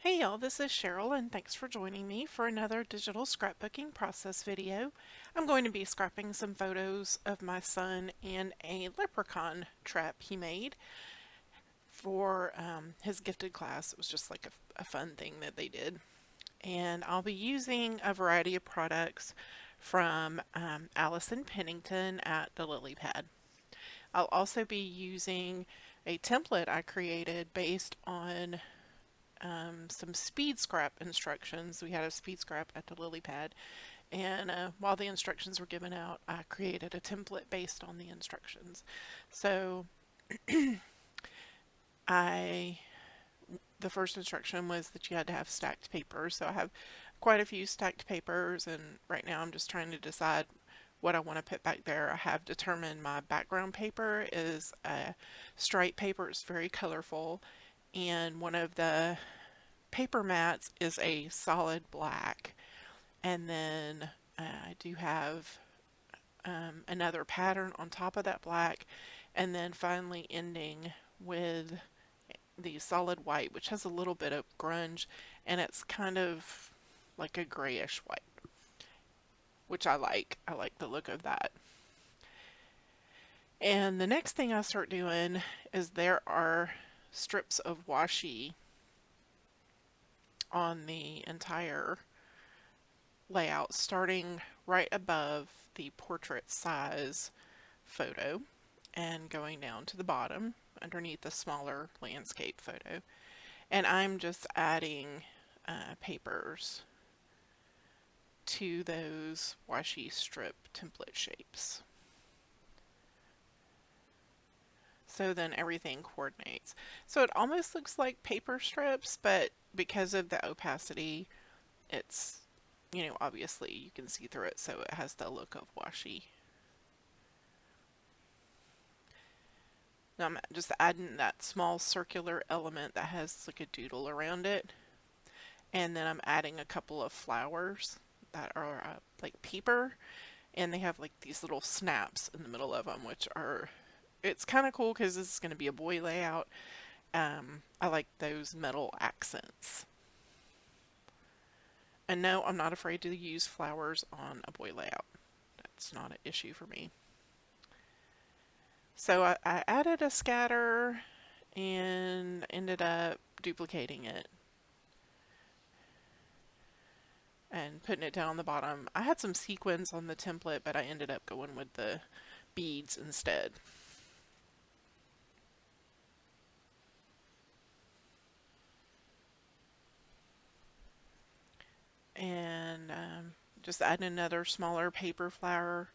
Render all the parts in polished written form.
Hey y'all, this is Cheryl and thanks for joining me for another digital scrapbooking process video. I'm going to be scrapping some photos of my son in a leprechaun trap he made for his gifted class. It was just like a fun thing that they did. And I'll be using a variety of products from Allison Pennington at the Lily Pad. I'll also be using a template I created based on some speed scrap instructions. We had a speed scrap at the lily pad, and while the instructions were given out, I created a template based on the instructions. So I the first instruction was that you had to have stacked papers. So I have quite a few stacked papers, and right now I'm just trying to decide what I want to put back there. I have determined my background paper is a stripe paper. It's very colorful, and one of the paper mats is a solid black, and then I do have another pattern on top of that black, and then finally ending with the solid white, which has a little bit of grunge, and it's kind of like a grayish white, which I like. I like the look of that. And the next thing I start doing is there are strips of washi on the entire layout, starting right above the portrait size photo and going down to the bottom underneath the smaller landscape photo. And I'm just adding papers to those washi strip template shapes. So then everything coordinates. So it almost looks like paper strips, but because of the opacity, it's, obviously you can see through it, so it has the look of washi. Now I'm just adding that small circular element that has like a doodle around it. And then I'm adding a couple of flowers that are like paper, and they have like these little snaps in the middle of them, which are, it's kind of cool because this is going to be a boy layout. I like those metal accents. And no, I'm not afraid to use flowers on a boy layout. That's not an issue for me. So I added a scatter and ended up duplicating it and putting it down on the bottom. I had some sequins on the template, but I ended up going with the beads instead. And just add another smaller paper flower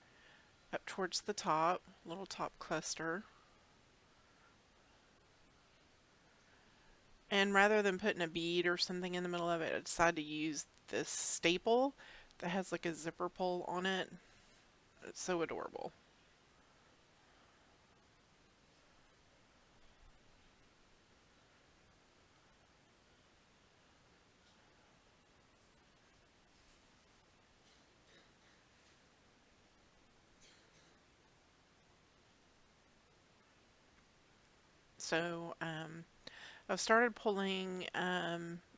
up towards the top, little top cluster. And rather than putting a bead or something in the middle of it, I decided to use this staple that has like a zipper pull on it. It's so adorable. So I've started pulling,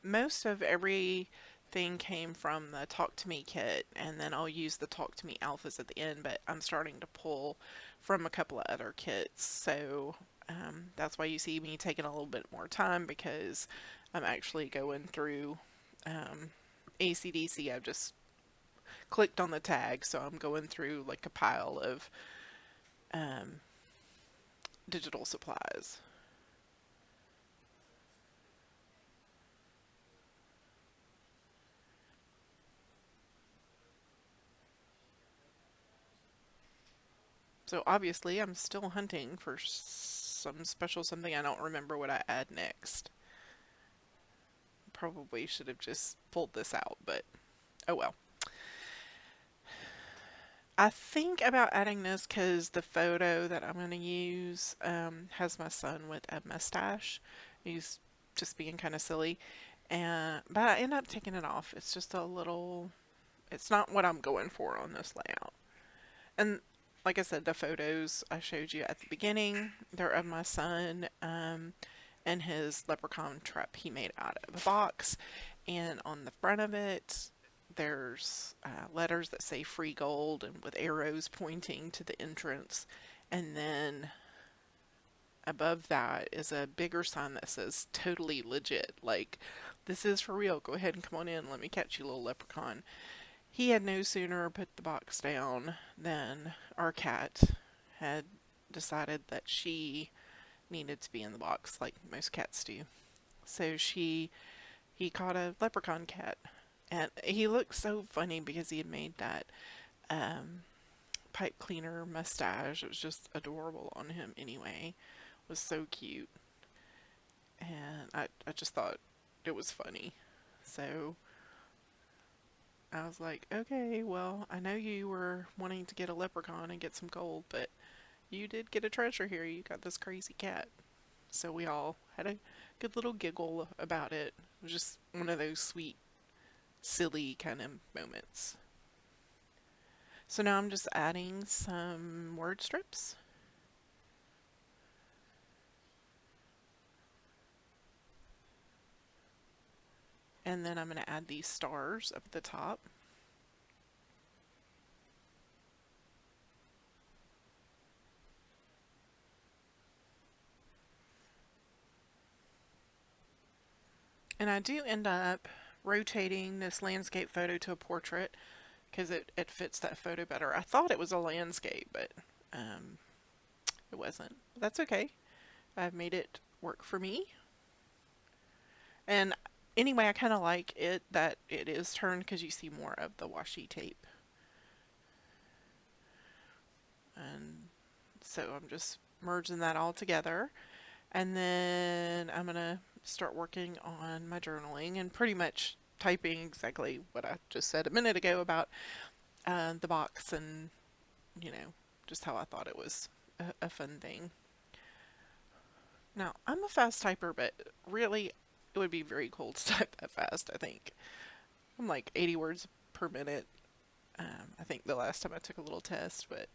most of everything came from the Talk to Me kit, and then I'll use the Talk to Me alphas at the end, but I'm starting to pull from a couple of other kits. So that's why you see me taking a little bit more time, because I'm actually going through ACDC. I've just clicked on the tag, so I'm going through like a pile of um, digital supplies. So obviously I'm still hunting for some special something. I don't remember what I add next. Probably should have just pulled this out, but oh well. I think about adding this because the photo that I'm going to use has my son with a mustache. He's just being kind of silly, and but I end up taking it off. It's just a little. It's not what I'm going for on this layout. And like I said, the photos I showed you at the beginning, they're of my son. and his leprechaun trap he made out of a box. And on the front of it, there's letters that say free gold and with arrows pointing to the entrance. And then above that is a bigger sign that says totally legit. Like, this is for real. Go ahead and come on in. Let me catch you, little leprechaun. He had no sooner put the box down than our cat had decided that she needed to be in the box like most cats do. So he caught a leprechaun cat. And he looked so funny because he had made that pipe cleaner mustache. It was just adorable on him anyway. It was so cute. And I just thought it was funny. So I was like, okay, well, I know you were wanting to get a leprechaun and get some gold, but you did get a treasure here. You got this crazy cat. So we all had a good little giggle about it. It was just one of those sweet, silly kind of moments. So now I'm just adding some word strips. And then I'm going to add these stars up at the top. And I do end up rotating this landscape photo to a portrait because it fits that photo better. I thought it was a landscape, but it wasn't. That's okay. I've made it work for me. And anyway, I kind of like it that it is turned because you see more of the washi tape. And so I'm just merging that all together. And then I'm going to start working on my journaling and pretty much typing exactly what I just said a minute ago about the box and, you know, just how I thought it was a fun thing. Now, I'm a fast typer, but really, it would be very cool to type that fast, I think. I'm like 80 words per minute. I think the last time I took a little test, but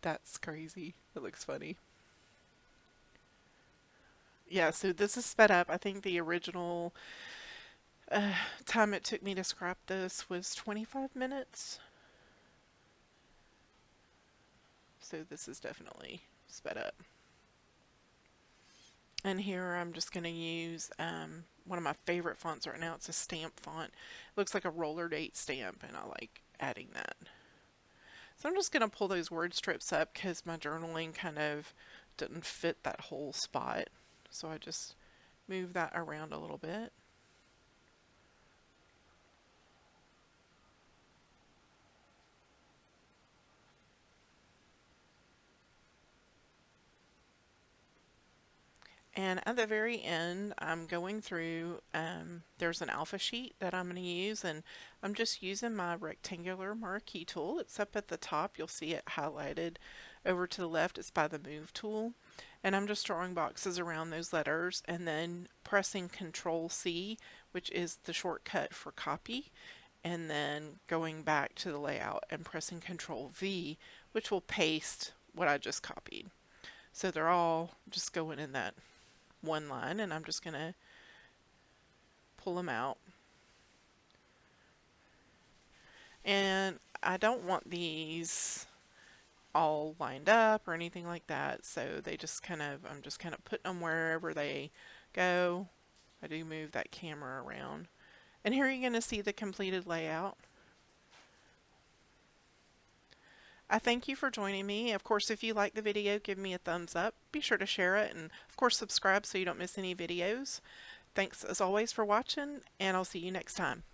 that's crazy. It looks funny. Yeah, so this is sped up. I think the original time it took me to scrap this was 25 minutes. So this is definitely sped up. And here I'm just going to use one of my favorite fonts right now. It's a stamp font. It looks like a roller date stamp, and I like adding that. So I'm just going to pull those word strips up because my journaling kind of didn't fit that whole spot. So I just move that around a little bit. And at the very end, I'm going through, there's an alpha sheet that I'm going to use, and I'm just using my rectangular marquee tool. It's up at the top. You'll see it highlighted over to the left. It's by the move tool. And I'm just drawing boxes around those letters and then pressing Control C, which is the shortcut for copy, and then going back to the layout and pressing Control V, which will paste what I just copied. So they're all just going in that one line, and I'm just going to pull them out. And I don't want these all lined up or anything like that, so they just kind of, I'm just kind of putting them wherever they go. I do move that camera around. And here you're going to see the completed layout. I thank you for joining me. Of course, if you like the video, give me a thumbs up. Be sure to share it, and of course subscribe so you don't miss any videos. Thanks as always for watching, and I'll see you next time.